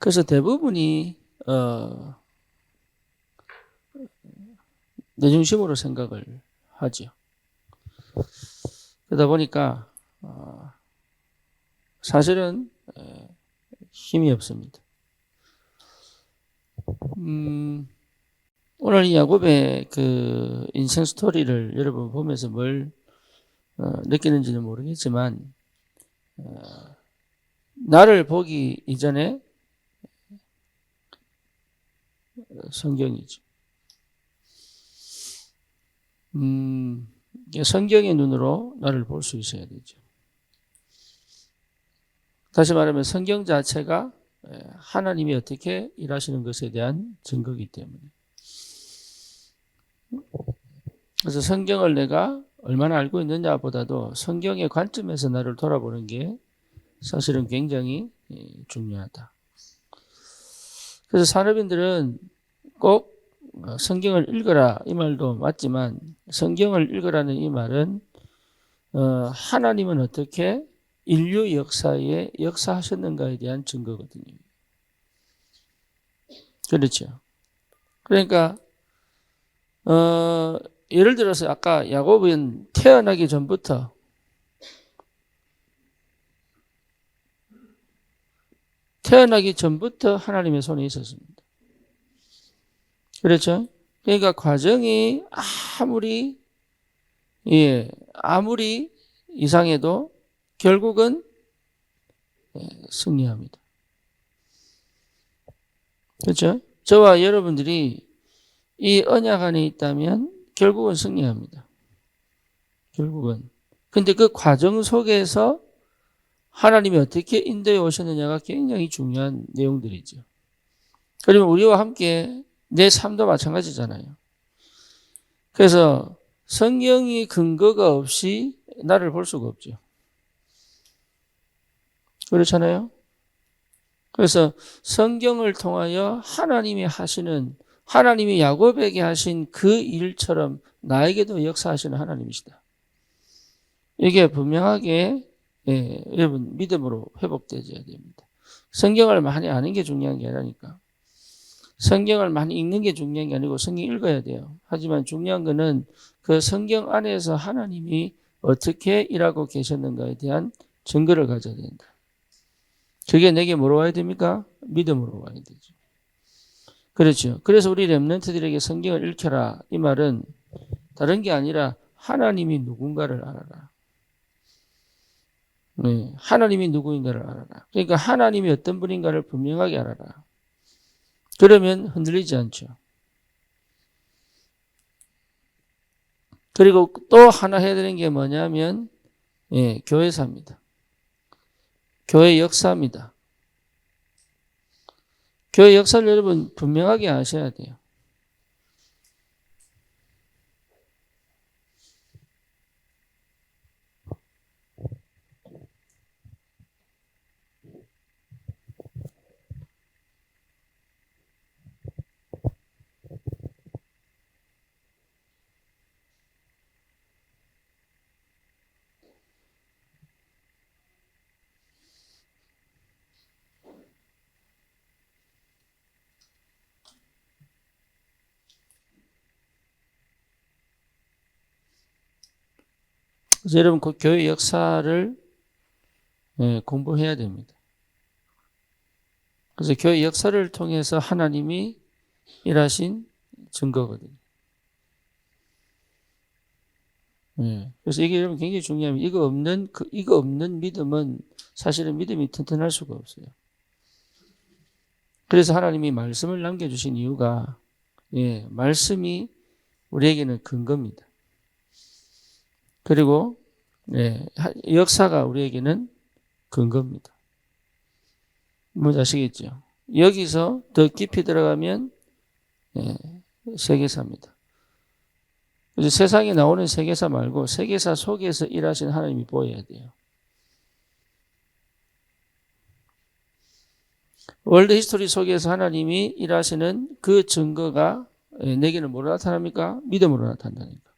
그래서 대부분이 내 중심으로 생각을 하죠. 그러다 보니까 사실은 힘이 없습니다. 오늘 이 야곱의 그 인생 스토리를 여러분 보면서 뭘 느끼는지는 모르겠지만 나를 보기 이전에 성경이죠. 성경의 눈으로 나를 볼 수 있어야 되죠. 다시 말하면 성경 자체가 하나님이 어떻게 일하시는 것에 대한 증거이기 때문에. 그래서 성경을 내가 얼마나 알고 있느냐보다도 성경의 관점에서 나를 돌아보는 게 사실은 굉장히 중요하다. 그래서 산업인들은 꼭 성경을 읽어라 이 말도 맞지만 성경을 읽으라는 이 말은 하나님은 어떻게 인류 역사에 역사하셨는가에 대한 증거거든요. 그렇죠. 그러니까 예를 들어서 아까 야곱은 태어나기 전부터 하나님의 손에 있었습니다. 그렇죠? 그러니까 과정이 아무리 이상해도 결국은 승리합니다. 그렇죠? 저와 여러분들이 이 언약 안에 있다면 결국은 승리합니다. 결국은. 근데 그 과정 속에서 하나님이 어떻게 인도해 오셨느냐가 굉장히 중요한 내용들이죠. 그러면 우리와 함께 내 삶도 마찬가지잖아요. 그래서 성경이 근거가 없이 나를 볼 수가 없죠. 그렇잖아요. 그래서 성경을 통하여 하나님이 야곱에게 하신 그 일처럼 나에게도 역사하시는 하나님이시다. 이게 분명하게 여러분 믿음으로 회복되어야 됩니다. 성경을 많이 아는 게 중요한 게 아니라니까. 성경을 많이 읽는 게 중요한 게 아니고 성경 읽어야 돼요. 하지만 중요한 거는 그 성경 안에서 하나님이 어떻게 일하고 계셨는가에 대한 증거를 가져야 된다. 그게 내게 뭐로 와야 됩니까? 믿음으로 와야 되죠. 그렇죠. 그래서 우리 렘넌트들에게 성경을 읽혀라. 이 말은 다른 게 아니라 하나님이 누군가를 알아라. 네, 하나님이 누구인가를 알아라. 그러니까 하나님이 어떤 분인가를 분명하게 알아라. 그러면 흔들리지 않죠. 그리고 또 하나 해야 되는 게 뭐냐면 교회사입니다. 교회 역사입니다. 교회 역사를 여러분 분명하게 아셔야 돼요. 그래서 여러분 그 교회 역사를 공부해야 됩니다. 그래서 교회 역사를 통해서 하나님이 일하신 증거거든요. 그래서 이게 여러분 굉장히 중요합니다. 이거 없는 믿음은 사실은 믿음이 튼튼할 수가 없어요. 그래서 하나님이 말씀을 남겨주신 이유가 말씀이 우리에게는 근거입니다. 그리고 역사가 우리에게는 근거입니다. 뭔지 아시겠죠? 여기서 더 깊이 들어가면 세계사입니다. 그래서 세상에 나오는 세계사 말고 세계사 속에서 일하신 하나님이 보여야 돼요. 월드 히스토리 속에서 하나님이 일하시는 그 증거가 내게는 뭐로 나타납니까? 믿음으로 나타난다니까.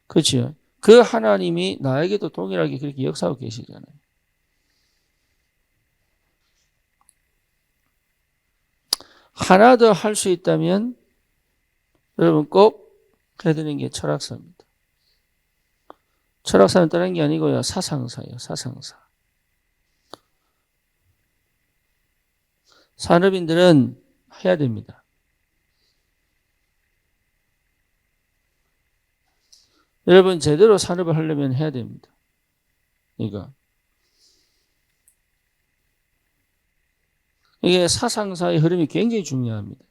그렇죠? 그 하나님이 나에게도 동일하게 그렇게 역사하고 계시잖아요. 하나 더 할 수 있다면 여러분 꼭 해야 되는 게 철학사입니다. 철학사는 다른 게 아니고요. 사상사예요. 사상사. 산업인들은 해야 됩니다. 여러분 제대로 산업을 하려면 해야 됩니다. 이게 사상사의 흐름이 굉장히 중요합니다.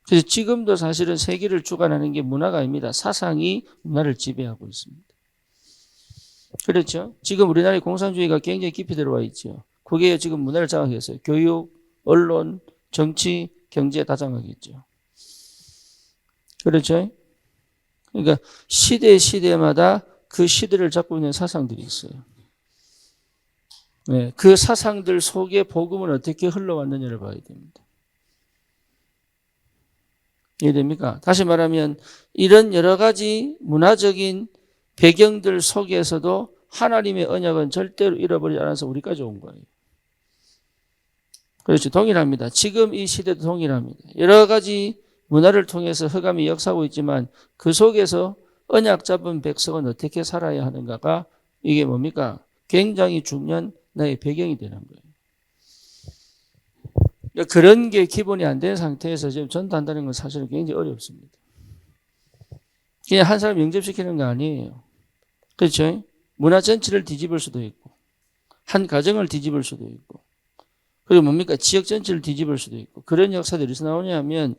그래서 지금도 사실은 세계를 주관하는 게 문화가 아닙니다. 사상이 문화를 지배하고 있습니다. 그렇죠? 지금 우리나라의 공산주의가 굉장히 깊이 들어와 있죠. 그게 지금 문화를 장악했어요. 교육, 언론, 정치, 경제 다 장악했죠. 그렇죠? 그러니까 시대마다 그 시대를 잡고 있는 사상들이 있어요. 네, 그 사상들 속에 복음은 어떻게 흘러왔느냐를 봐야 됩니다. 이해됩니까? 다시 말하면 이런 여러 가지 문화적인 배경들 속에서도 하나님의 언약은 절대로 잃어버리지 않아서 우리까지 온 거예요. 그렇죠. 동일합니다. 지금 이 시대도 동일합니다. 여러 가지 문화를 통해서 흑암이 역사하고 있지만 그 속에서 언약 잡은 백성은 어떻게 살아야 하는가가 이게 뭡니까? 굉장히 중요한 나의 배경이 되는 거예요. 그런 게 기본이 안 된 상태에서 지금 전도한다는 건 사실은 굉장히 어렵습니다. 그냥 한 사람 영접시키는 거 아니에요. 그렇죠? 문화 전체를 뒤집을 수도 있고 한 가정을 뒤집을 수도 있고 그리고 뭡니까? 지역 전체를 뒤집을 수도 있고 그런 역사들이 어디서 나오냐면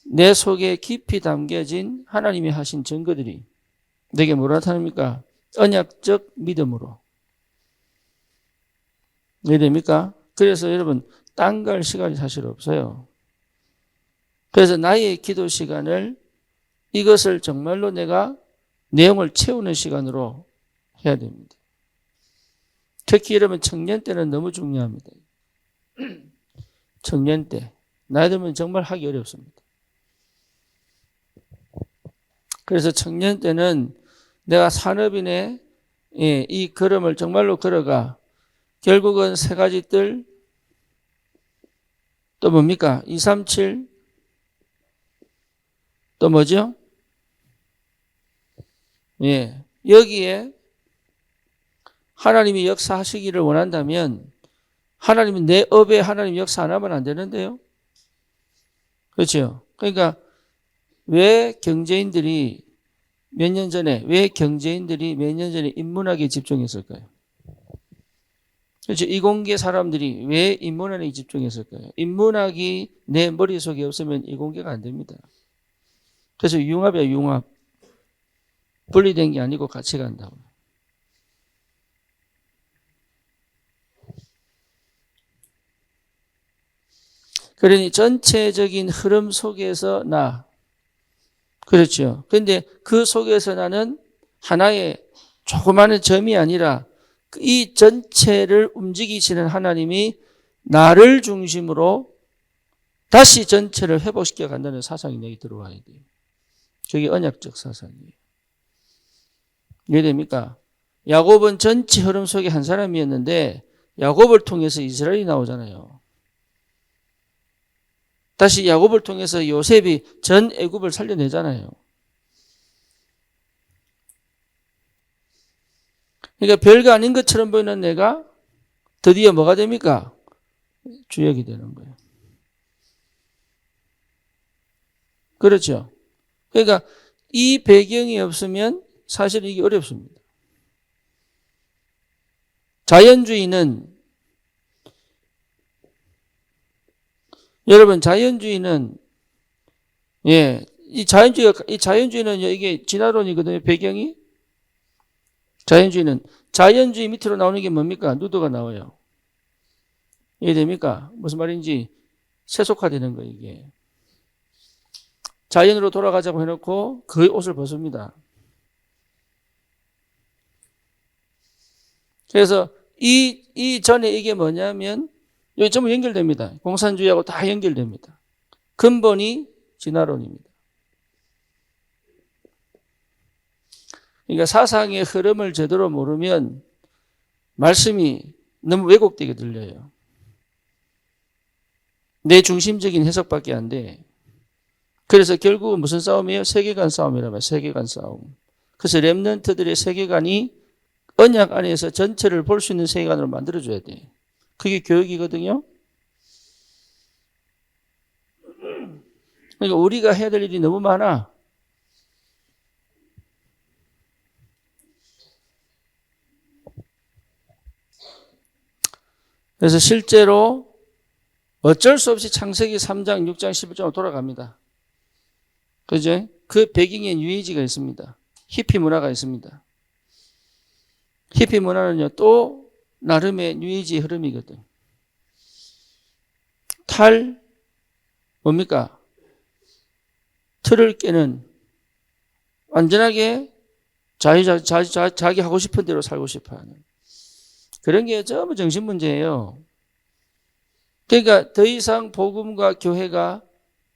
내 속에 깊이 담겨진 하나님이 하신 증거들이 내게 뭐라 나타납니까? 언약적 믿음으로. 이해됩니까? 그래서 여러분 딴 걸 시간이 사실 없어요. 그래서 나의 기도 시간을 이것을 정말로 내가 내용을 채우는 시간으로 해야 됩니다. 특히 여러분 청년 때는 너무 중요합니다. 청년 때. 나이 들면 정말 하기 어렵습니다. 그래서 청년 때는 내가 산업인의 이 걸음을 정말로 걸어가 결국은 세 가지 뜰 또 뭡니까? 237 또 뭐죠? 여기에 하나님이 역사하시기를 원한다면 하나님은 내 업에 하나님 역사 안 하면 안 되는데요. 그렇죠? 그러니까 왜 경제인들이 몇 년 전에 인문학에 집중했을까요? 그렇죠. 이공계 사람들이 왜 인문학에 집중했을까요? 인문학이 내 머릿속에 없으면 이공계가 안 됩니다. 그래서 융합이야, 융합. 분리된 게 아니고 같이 간다고. 그러니 전체적인 흐름 속에서 그렇죠. 그런데 그 속에서 나는 하나의 조그마한 점이 아니라 이 전체를 움직이시는 하나님이 나를 중심으로 다시 전체를 회복시켜 간다는 사상이 내게 들어와야 돼요. 그게 언약적 사상이에요. 이해됩니까? 야곱은 전체 흐름 속에 한 사람이었는데 야곱을 통해서 이스라엘이 나오잖아요. 다시 야곱을 통해서 요셉이 전 애굽을 살려내잖아요. 그러니까 별거 아닌 것처럼 보이는 내가 드디어 뭐가 됩니까? 주역이 되는 거예요. 그렇죠. 그러니까 이 배경이 없으면 사실 이게 어렵습니다. 여러분 자연주의는 이 자연주의는 이게 진화론이거든요. 배경이 자연주의 밑으로 나오는 게 뭡니까? 누드가 나와요. 이해됩니까? 무슨 말인지 세속화되는 거 이게. 자연으로 돌아가자고 해놓고 그 옷을 벗습니다. 그래서 이 전에 이게 뭐냐면 여기 전부 연결됩니다. 공산주의하고 다 연결됩니다. 근본이 진화론입니다. 그러니까 사상의 흐름을 제대로 모르면 말씀이 너무 왜곡되게 들려요. 내 중심적인 해석밖에 안 돼. 그래서 결국은 무슨 싸움이에요? 세계관 싸움이라고 해요. 세계관 싸움. 그래서 렘넌트들의 세계관이 언약 안에서 전체를 볼 수 있는 세계관으로 만들어줘야 돼. 그게 교육이거든요. 그러니까 우리가 해야 될 일이 너무 많아. 그래서 실제로 어쩔 수 없이 창세기 3장, 6장, 11장으로 돌아갑니다. 그죠? 그 배경에 뉴에이지가 있습니다. 히피 문화가 있습니다. 히피 문화는요, 또 나름의 뉴에이지의 흐름이거든. 뭡니까? 틀을 깨는 완전하게 자기 하고 싶은 대로 살고 싶어 하는 그런 게 전부 정신 문제예요. 그러니까 더 이상 복음과 교회가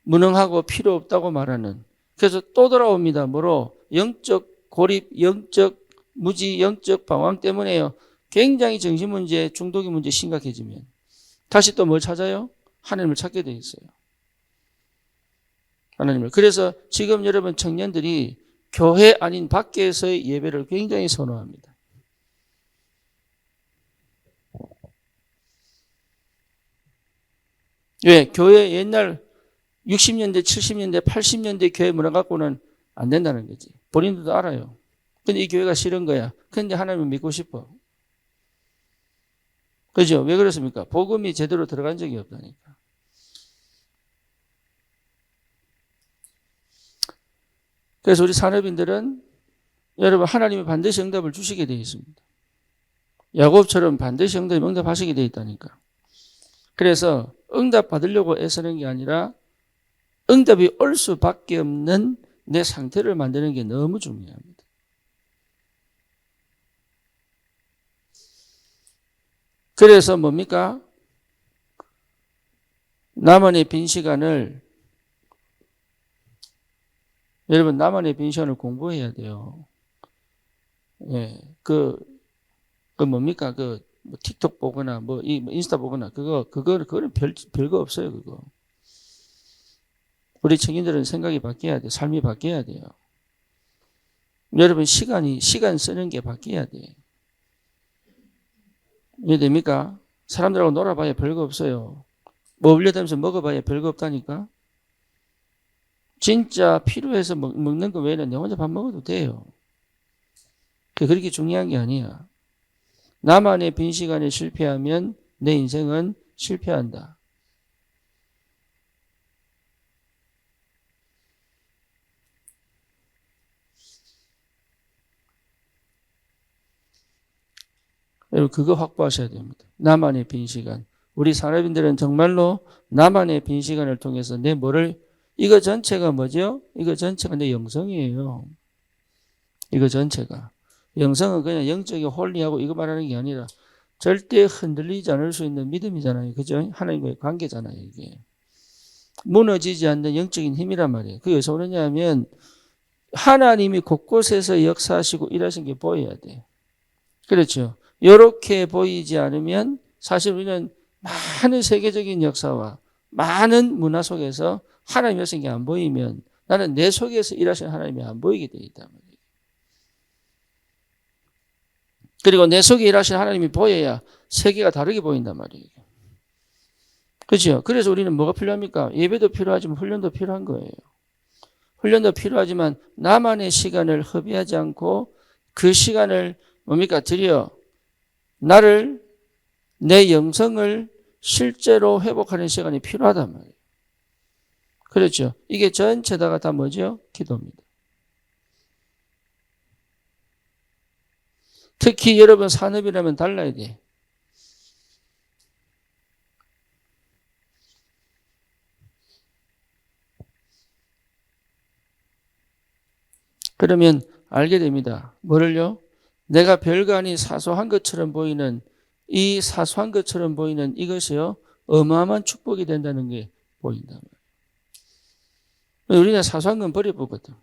무능하고 필요 없다고 말하는. 그래서 또 돌아옵니다. 뭐로? 영적 고립, 영적 무지, 영적 방황 때문에요. 굉장히 정신 문제, 중독의 문제 심각해지면 다시 또 뭘 찾아요? 하나님을 찾게 돼 있어요. 하나님을. 그래서 지금 여러분 청년들이 교회 아닌 밖에서의 예배를 굉장히 선호합니다. 왜? 교회 옛날 60년대, 70년대, 80년대 교회 문화 갖고는 안 된다는 거지. 본인들도 알아요. 근데 이 교회가 싫은 거야. 근데 하나님을 믿고 싶어. 그죠? 왜 그렇습니까? 복음이 제대로 들어간 적이 없다니까. 그래서 우리 산업인들은 여러분 하나님이 반드시 응답을 주시게 되어 있습니다. 야곱처럼 반드시 응답하시게 되어 있다니까. 그래서 응답 받으려고 애쓰는 게 아니라 응답이 올 수밖에 없는 내 상태를 만드는 게 너무 중요합니다. 그래서 뭡니까? 나만의 빈 시간을 여러분 나만의 빈 시간을 공부해야 돼요. 예, 뭡니까? 뭐 틱톡 보거나 뭐 인스타 보거나 그거는 별거 없어요. 그거. 우리 청년들은 생각이 바뀌어야 돼. 삶이 바뀌어야 돼요. 여러분 시간 쓰는 게 바뀌어야 돼. 이해됩니까? 사람들하고 놀아봐야 별거 없어요. 뭐 올려다니면서 먹어봐야 별거 없다니까. 진짜 필요해서 먹는 거 외에는 내 혼자 밥 먹어도 돼요. 그렇게 중요한 게 아니야. 나만의 빈 시간에 실패하면 내 인생은 실패한다. 여러분 그거 확보하셔야 됩니다. 나만의 빈 시간. 우리 산업인들은 정말로 나만의 빈 시간을 통해서 이거 전체가 뭐죠? 이거 전체가 내 영성이에요. 이거 전체가. 영성은 그냥 영적인 홀리하고 이거 말하는 게 아니라 절대 흔들리지 않을 수 있는 믿음이잖아요. 그죠? 하나님과의 관계잖아요, 이게. 무너지지 않는 영적인 힘이란 말이에요. 그게 어디서 오느냐 하면 하나님이 곳곳에서 역사하시고 일하신 게 보여야 돼요. 그렇죠. 이렇게 보이지 않으면 사실 우리는 많은 세계적인 역사와 많은 문화 속에서 하나님의 역사가 안 보이면 나는 내 속에서 일하시는 하나님이 안 보이게 되어 있단 말이에요. 그리고 내 속에 일하시는 하나님이 보여야 세계가 다르게 보인단 말이에요. 그렇죠? 그래서 우리는 뭐가 필요합니까? 예배도 필요하지만 훈련도 필요한 거예요. 훈련도 필요하지만 나만의 시간을 허비하지 않고 그 시간을 뭡니까? 내 영성을 실제로 회복하는 시간이 필요하단 말이에요. 그렇죠? 이게 전체다가 다 뭐죠? 기도입니다. 특히 여러분 산업이라면 달라야 돼. 그러면 알게 됩니다. 뭐를요? 내가 별거 아닌 사소한 것처럼 보이는 이 사소한 것처럼 보이는 이것이요. 어마어마한 축복이 된다는 게 보인다. 우리는 사소한 건 버려보거든.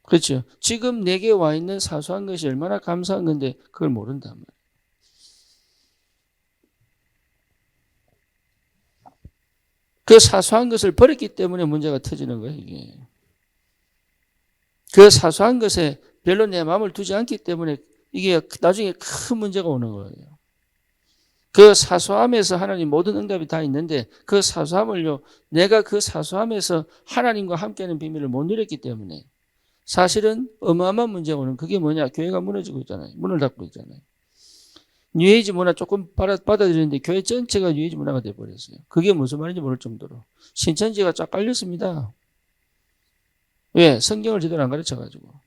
그렇죠. 지금 내게 와 있는 사소한 것이 얼마나 감사한 건데 그걸 모른단 말이에요. 그 사소한 것을 버렸기 때문에 문제가 터지는 거예요, 이게. 그 사소한 것에 별로 내 마음을 두지 않기 때문에 이게 나중에 큰 문제가 오는 거예요. 그 사소함에서 하나님 모든 응답이 다 있는데 그 사소함을요, 내가 그 사소함에서 하나님과 함께하는 비밀을 못 누렸기 때문에 사실은 어마어마한 문제가 오는 그게 뭐냐? 교회가 무너지고 있잖아요. 문을 닫고 있잖아요. 뉴에이지 문화 조금 받아들이는데 교회 전체가 뉴에이지 문화가 돼버렸어요. 그게 무슨 말인지 모를 정도로. 신천지가 쫙 깔렸습니다. 왜? 성경을 제대로 안 가르쳐가지고.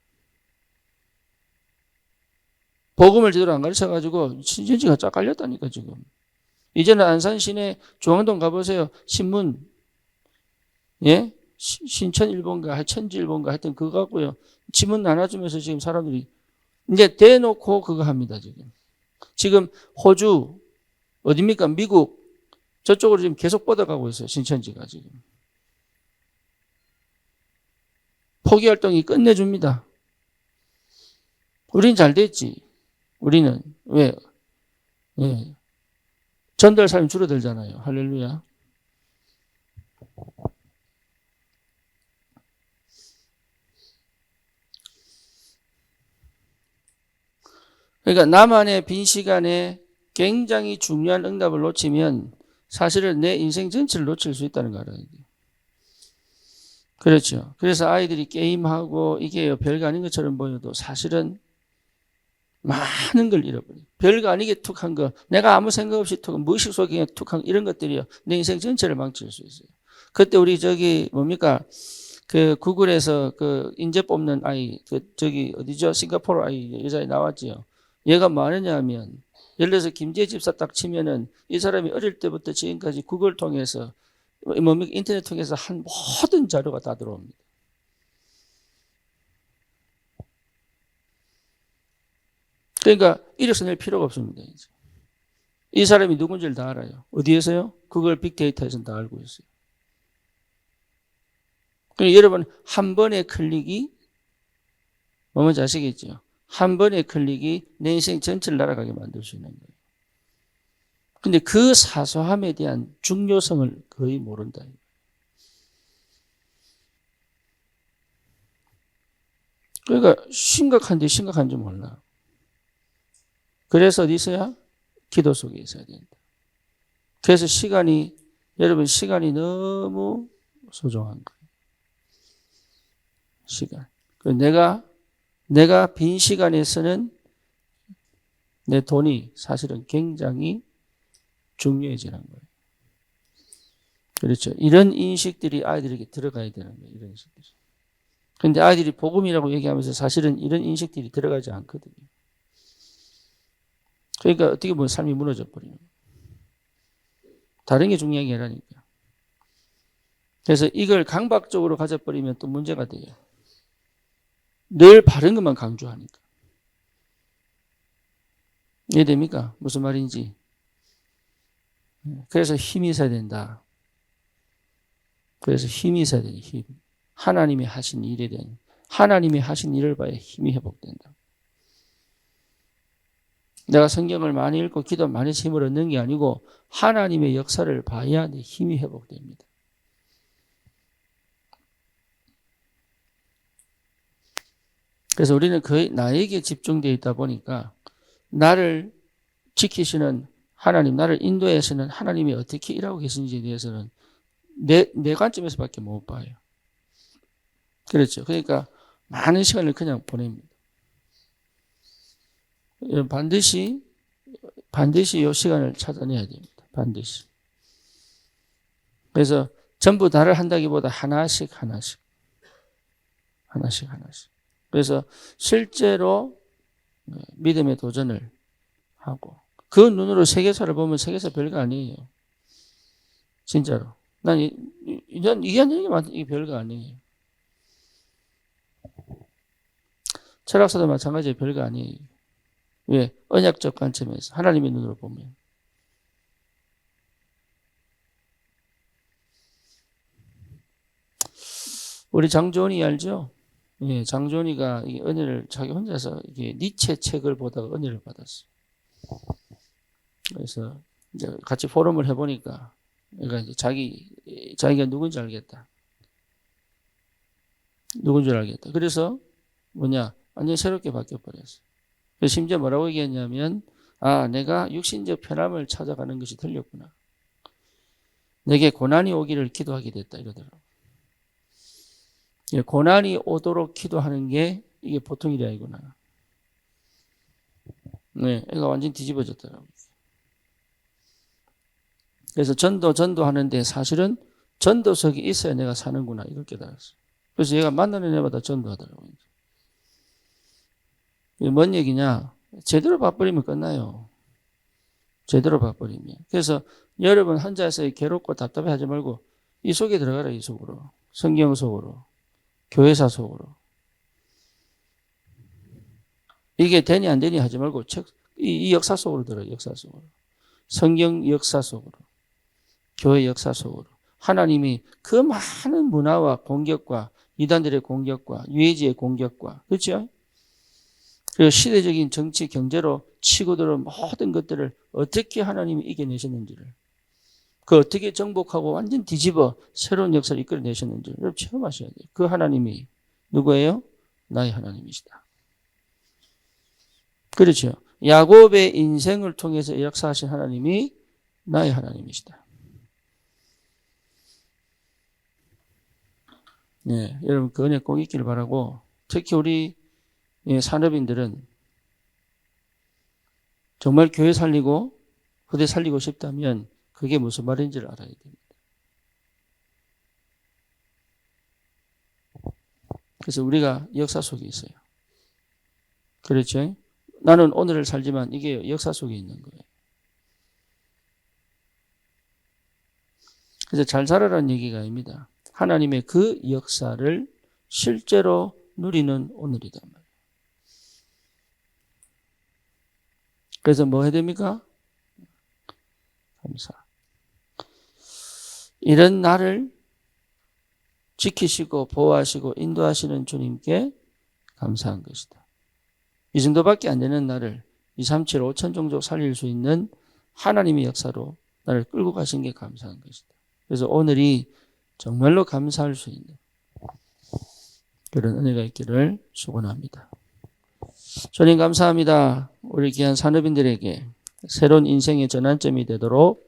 복음을 제대로 안 가르쳐가지고 신천지가 쫙 깔렸다니까 지금. 이제는 안산 시내 중앙동 가보세요. 신문. 예? 신천일본가 천지일본가 하여튼 그거 갖고요. 지문 나눠주면서 지금 사람들이 이제 대놓고 그거 합니다. 지금 호주 어딥니까? 미국 저쪽으로 지금 계속 뻗어가고 있어요. 신천지가 지금. 포기 활동이 끝내줍니다. 우린 잘 됐지. 우리는 왜? 예. 전도할 사람이 줄어들잖아요. 할렐루야. 그러니까 나만의 빈 시간에 굉장히 중요한 응답을 놓치면 사실은 내 인생 전체를 놓칠 수 있다는 거 알아야 돼요. 그렇죠. 그래서 아이들이 게임하고 이게 별거 아닌 것처럼 보여도 사실은 많은 걸 잃어버려요. 별거 아니게 툭한 거, 내가 아무 생각 없이 툭, 무의식 속에 툭한 이런 것들이요. 내 인생 전체를 망칠 수 있어요. 그때 우리 뭡니까? 그 구글에서 그 인재 뽑는 아이, 어디죠? 싱가포르 아이, 여자애 나왔지요. 얘가 뭐 하느냐 하면, 예를 들어서 김재 집사 딱 치면은 이 사람이 어릴 때부터 지금까지 구글 통해서, 뭡니까? 인터넷 통해서 한 모든 자료가 다 들어옵니다. 그러니까 이력서 낼 필요가 없습니다. 이제. 이 사람이 누군지를 다 알아요. 어디에서요? 그걸 빅데이터에서는 다 알고 있어요. 그러니까 여러분 한 번의 클릭이 뭔지 아시겠죠? 한 번의 클릭이 내 인생 전체를 날아가게 만들 수 있는 거예요. 근데 그 사소함에 대한 중요성을 거의 모른다. 그러니까 심각한데 심각한지 몰라. 그래서 어디서야? 기도 속에 있어야 된다. 그래서 여러분 시간이 너무 소중한 거예요. 시간. 내가 빈 시간에 쓰는 내 돈이 사실은 굉장히 중요해지는 거예요. 그렇죠. 이런 인식들이 아이들에게 들어가야 되는 거예요. 이런 인식들이. 그런데 아이들이 복음이라고 얘기하면서 사실은 이런 인식들이 들어가지 않거든요. 그러니까 어떻게 보면 삶이 무너져 버리는 거예요. 다른 게 중요한 게 아니라니까. 그래서 이걸 강박적으로 가져버리면 또 문제가 돼요. 늘 바른 것만 강조하니까. 이해됩니까? 무슨 말인지. 그래서 힘이 있어야 된다. 그래서 힘이 있어야 돼요. 힘. 하나님이 하신 일에 대한, 하나님이 하신 일을 봐야 힘이 회복된다. 내가 성경을 많이 읽고 기도 많이 해서 힘을 얻는 게 아니고 하나님의 역사를 봐야 내 힘이 회복됩니다. 그래서 우리는 거의 나에게 집중되어 있다 보니까 나를 지키시는 하나님, 나를 인도하시는 하나님이 어떻게 일하고 계신지에 대해서는 내 관점에서밖에 못 봐요. 그렇죠. 그러니까 많은 시간을 그냥 보냅니다. 반드시 이 시간을 찾아내야 됩니다. 반드시. 그래서 전부 다를 한다기보다 하나씩. 그래서 실제로 믿음의 도전을 하고 그 눈으로 세계사를 보면 세계사 별거 아니에요. 진짜로. 난 이게 이게 별거 아니에요. 철학사도 마찬가지예요. 별거 아니에요. 왜? 언약적 관점에서 하나님의 눈으로 보면. 우리 장조은이 알죠? 예, 장조은이가 이 은혜를 자기 혼자서 이게 니체 책을 보다가 은혜를 받았어요. 그래서 이제 같이 포럼을 해보니까 그러니까 이제 자기 자기가 누군지 알겠다. 누군 줄 알겠다. 그래서 뭐냐? 완전히 새롭게 바뀌어버렸어. 그래서 심지어 뭐라고 얘기했냐면, 내가 육신적 편함을 찾아가는 것이 틀렸구나. 내게 고난이 오기를 기도하게 됐다. 이러더라고. 고난이 오도록 기도하는 게 이게 보통 일이 아니구나. 네, 애가 완전히 뒤집어졌더라고요. 그래서 전도하는데 사실은 전도석이 있어야 내가 사는구나. 이걸 깨달았어요. 그래서 얘가 만나는 애마다 전도하더라고요. 이게 뭔 얘기냐? 제대로 봐버리면 끝나요. 제대로 봐버리면. 그래서 여러분 혼자서 괴롭고 답답해 하지 말고 이 속에 들어가라. 이 속으로. 성경 속으로. 교회사 속으로. 이게 되니 안 되니 하지 말고 이 역사 속으로 들어요. 역사 속으로. 성경 역사 속으로. 교회 역사 속으로. 하나님이 그 많은 문화와 공격과 이단들의 공격과 유해지의 공격과 그렇죠? 그리고 시대적인 정치 경제로 치고 들어온 모든 것들을 어떻게 하나님이 이겨내셨는지를 그 어떻게 정복하고 완전 뒤집어 새로운 역사를 이끌어내셨는지를 여러분 체험하셔야 돼요. 그 하나님이 누구예요? 나의 하나님이시다. 그렇죠. 야곱의 인생을 통해서 역사하신 하나님이 나의 하나님이시다. 네, 여러분 그 은혜 꼭 있기를 바라고 특히 우리 산업인들은 정말 교회 살리고 후대 살리고 싶다면 그게 무슨 말인지를 알아야 됩니다. 그래서 우리가 역사 속에 있어요. 그렇죠? 나는 오늘을 살지만 이게 역사 속에 있는 거예요. 그래서 잘 살아라는 얘기가 아닙니다. 하나님의 그 역사를 실제로 누리는 오늘이단 말이에요. 그래서 뭐 해야 됩니까? 감사. 이런 나를 지키시고 보호하시고 인도하시는 주님께 감사한 것이다. 이 정도밖에 안 되는 나를 2, 3, 7, 5천 종족 살릴 수 있는 하나님의 역사로 나를 끌고 가신 게 감사한 것이다. 그래서 오늘이 정말로 감사할 수 있는 그런 은혜가 있기를 축원합니다. 주님 감사합니다. 우리 귀한 산업인들에게 새로운 인생의 전환점이 되도록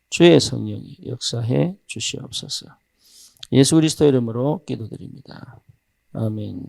주의 성령이 역사해 주시옵소서. 예수 그리스도 이름으로 기도드립니다. 아멘.